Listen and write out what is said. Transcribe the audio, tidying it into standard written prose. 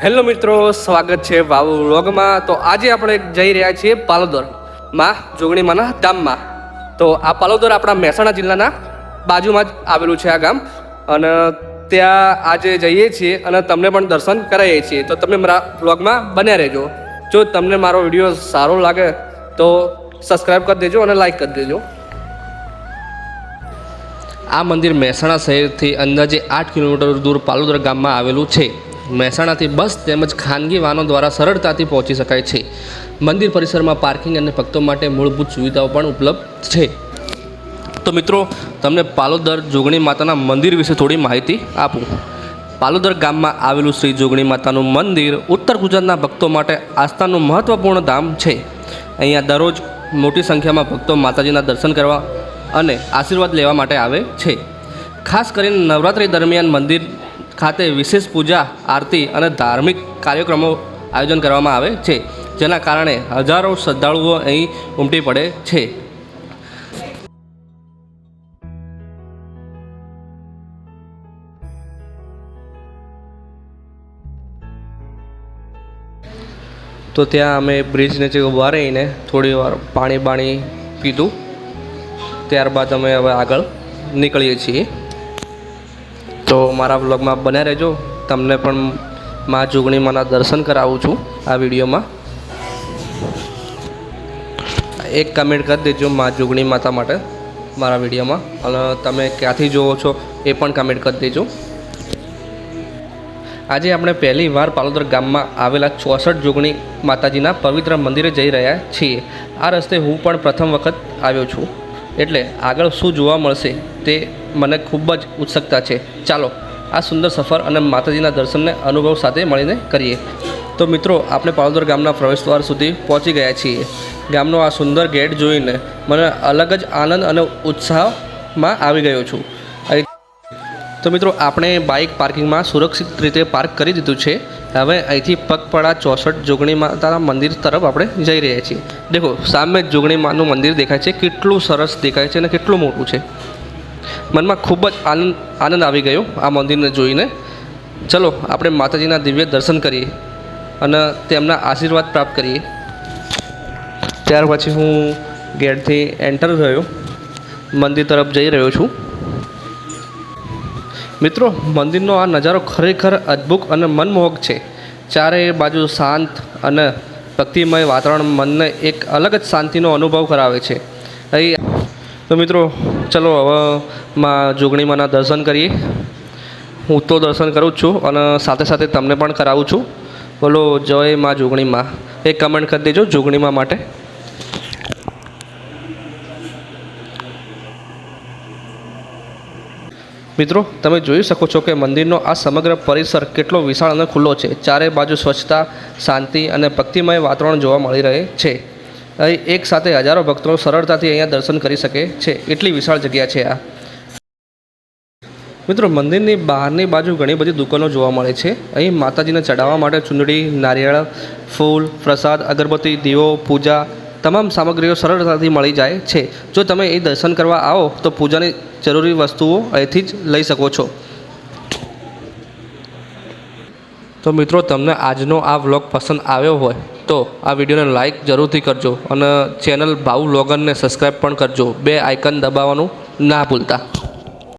Hello મિત્રો, સ્વાગત છે વાવ વ્લોગમાં। તો આજે આપણે જઈ રહ્યા છીએ પાલોદર માં જોગણીમાના ધામમાં। તો આ પાલોદર આપણા મહેસાણા જિલ્લાના બાજુમાં જ આવેલું છે આ ગામ, અને ત્યાં આજે જઈએ છીએ અને તમને પણ દર્શન કરાવીએ છીએ। તો તમે મારા વ્લોગમાં બન્યા રહેજો। જો તમને મારો વિડીયો સારો લાગે તો સબસ્ક્રાઈબ કરી દેજો અને લાઈક કરી દેજો। આ મંદિર મહેસાણા શહેરથી અંદાજે 8 કિલોમીટર દૂર પાલોદર ગામમાં આવેલું છે। મહેસાણાથી બસ તેમજ ખાનગી વાહનો દ્વારા સરળતાથી પહોંચી શકાય છે। મંદિર પરિસરમાં પાર્કિંગ અને ભક્તો માટે મૂળભૂત સુવિધાઓ પણ ઉપલબ્ધ છે। તો મિત્રો, તમને પાલોદર જોગણી માતાના મંદિર વિશે થોડી માહિતી આપું। પાલોદર ગામમાં આવેલું શ્રી જોગણી માતાનું મંદિર ઉત્તર ગુજરાતના ભક્તો માટે આસ્થાનું મહત્ત્વપૂર્ણ ધામ છે। અહીંયા દરરોજ મોટી સંખ્યામાં ભક્તો માતાજીના દર્શન કરવા અને આશીર્વાદ લેવા માટે આવે છે। ખાસ કરીને નવરાત્રિ દરમિયાન મંદિર ખાતે વિશેષ પૂજા, આરતી અને ધાર્મિક કાર્યક્રમો આયોજન કરવામાં આવે છે, જેના કારણે હજારો શ્રદ્ધાળુઓ અહીં ઉમટી પડે છે। તો ત્યાં અમે બ્રિજ નીચે ઊભા રહીને થોડી વાર પાણી પીધું, ત્યારબાદ અમે હવે આગળ નીકળીએ છીએ। તો મારા વ્લોગમાં બન્યા રહેજો, તમને પણ મા જોગણીમાના દર્શન કરાવું છું આ વિડીયોમાં। એક કમેન્ટ કરી દેજો મા જોગણી માતા માટે મારા વિડીયોમાં, અને તમે ક્યાંથી જુઓ છો એ પણ કમેન્ટ કરી દેજો। આજે આપણે પહેલી વાર પાલોદર ગામમાં આવેલા 64 જોગણી માતાજીના પવિત્ર મંદિરે જઈ રહ્યા છીએ। આ રસ્તે હું પણ પ્રથમ વખત આવ્યો છું, એટલે આગળ શું જોવા મળશે તે મને ખૂબ જ ઉત્સુકતા છે। ચાલો આ સુંદર સફર અને માતાજીના દર્શનને અનુભવ સાથે મળીને કરીએ। તો મિત્રો, આપણે પાલોદર ગામના પ્રવેશદ્વાર સુધી પહોંચી ગયા છીએ। ગામનો આ સુંદર ગેટ જોઈને મને અલગ જ આનંદ અને ઉત્સાહમાં આવી ગયો છું। તો મિત્રો, આપણે બાઇક પાર્કિંગમાં સુરક્ષિત રીતે પાર્ક કરી દીધું છે। હવે અહીંથી પગપાળા 64 જોગણી માતાના મંદિર તરફ આપણે જઈ રહ્યા છીએ। દેખો, સામે જ જોગણી માનું મંદિર દેખાય છે, કેટલું સરસ દેખાય છે અને કેટલું મોટું છે। મનમાં ખૂબ જ આનંદ આવી ગયો આ મંદિરને જોઈને। ચલો આપણે માતાજીના દિવ્ય દર્શન કરીએ અને તેમના આશીર્વાદ પ્રાપ્ત કરીએ। ત્યાર પછી હું ગેટથી એન્ટર થયો, મંદિર તરફ જઈ રહ્યો છું। મિત્રો, મંદિરનો આ નજારો ખરેખર અદ્ભુત અને મનમોહક છે। ચારે બાજુ શાંત અને ભક્તિમય વાતાવરણ મનને એક અલગ જ શાંતિનો અનુભવ કરાવે છે। અહીં તો મિત્રો, ચલો હવે માં જોગણીમાના દર્શન કરીએ। હું તો દર્શન કરું જ છું અને સાથે સાથે તમને પણ કરાવું છું। બોલો જય માં જોગણીમાં, એક કમેન્ટ કરી દેજો જોગણીમાં માટે। મિત્રો, તમે જોઈ શકો છો કે મંદિરનો આ સમગ્ર પરિસર કેટલો વિશાળ અને ખુલ્લો છે। ચારે બાજુ સ્વચ્છતા, શાંતિ અને ભક્તિમય વાતાવરણ જોવા મળી રહે છે। અહીં એક સાથે હજારો ભક્તો સરળતાથી અહીંયા દર્શન કરી શકે છે, એટલી વિશાળ જગ્યા છે આ। મિત્રો, મંદિરની બહારની બાજુ ઘણી બધી દુકાનો જોવા મળે છે। અહીં માતાજીને ચડાવવા માટે ચૂંદડી, નારિયેળ, ફૂલ, પ્રસાદ, અગરબત્તી, દીવો, પૂજા તમામ સામગ્રીઓ સરળતાથી મળી જાય છે। જો તમે અહીં દર્શન કરવા આવો તો પૂજાની જરૂરી વસ્તુઓ અહીંથી જ લઈ શકો છો। તો મિત્રો, તમને આજનો આ વ્લોગ પસંદ આવ્યો હોય તો આ વિડીયોને લાઈક જરૂરથી કરજો અને ચેનલ ભાવ વ્લોગરને સબસ્ક્રાઈબ પણ કરજો। બે આઇકન દબાવવાનું ના ભૂલતા।